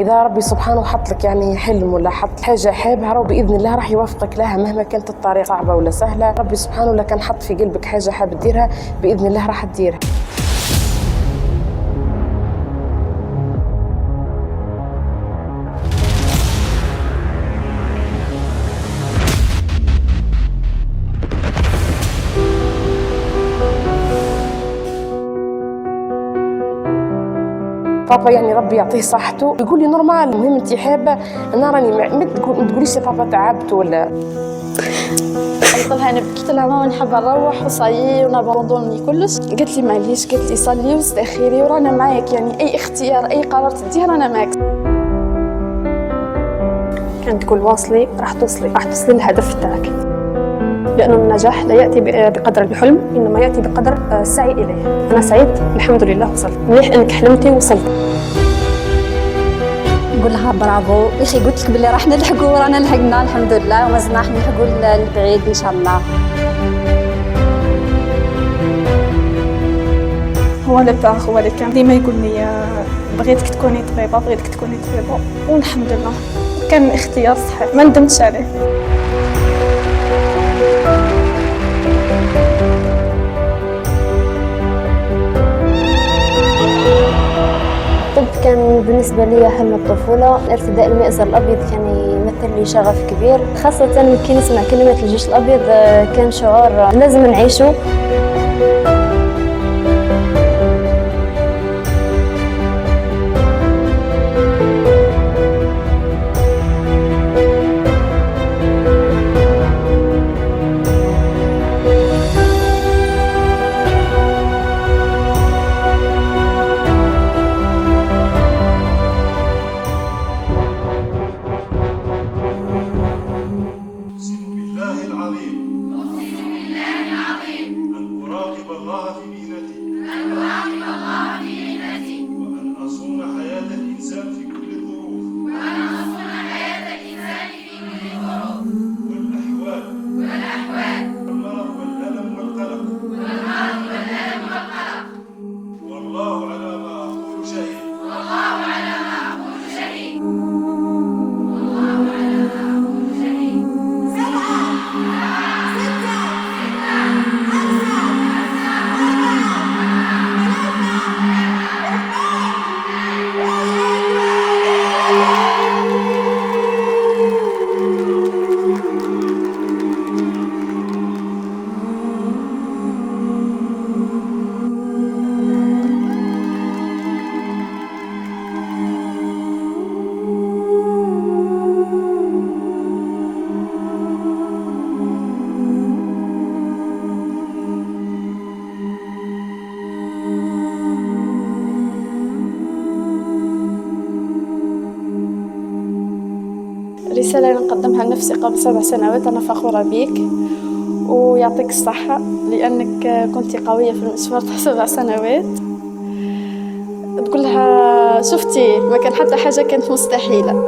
إذا ربي سبحانه حط لك يعني حلم ولا حط حاجة حابها، راه بإذن الله راح يوفقك لها مهما كانت الطريق صعبة ولا سهلة. ربي سبحانه لو كان حط في قلبك حاجة حاب تديرها بإذن الله راح تديرها. بابا يعني ربي يعطيه صحته يقول لي نورمال، المهم انت حابه، انا راني ما تقوليش يا بابا تعبت ولا. قلت لها انا قلت لها ماما نحب نروح وصايي ونابوندوني كلش. قالت لي معليش، قالت لي صلي واستخيري ورانا معاك، يعني اي اختيار اي قرار تديه رانا معاك. كانت تقول واصلي راح توصلي للهدف تاعك، لأن النجاح لا يأتي بقدر الحلم، إنما يأتي بقدر السعي إليه. أنا سعيت الحمد لله، وصلت. مليح إنك حلمتي ووصلت. نقول لها برافو يا اخي، قلت لك بلي راح نلحقوا ورانا لحقنا الحمد لله، ومازلنا راح نلحقوا للبعيد إن شاء الله. هو اللي كان ديما يقول لي بغيتك تكوني طبيبة، والحمد لله كان اختيار صحيح ما ندمتش عليه. الطب كان بالنسبة لي حلم الطفولة. ارتداء المئزر الأبيض كان يمثل لي شغف كبير، خاصة كي نسمع كلمة الجيش الأبيض كان شعور لازم نعيشه. وأن أصون حياة الإنسان في كل الظروف والأحوال والمرض والألم والقلق والله على ما أقول شهيد. الرسالة اللي نقدمها لنفسي قبل 7 سنوات: أنا فخورة بيك ويعطيك الصحة لأنك كنت قوية في المشوار تاع 7 سنوات. تقول لها شفتي ما كان حتى حاجة كانت مستحيلة.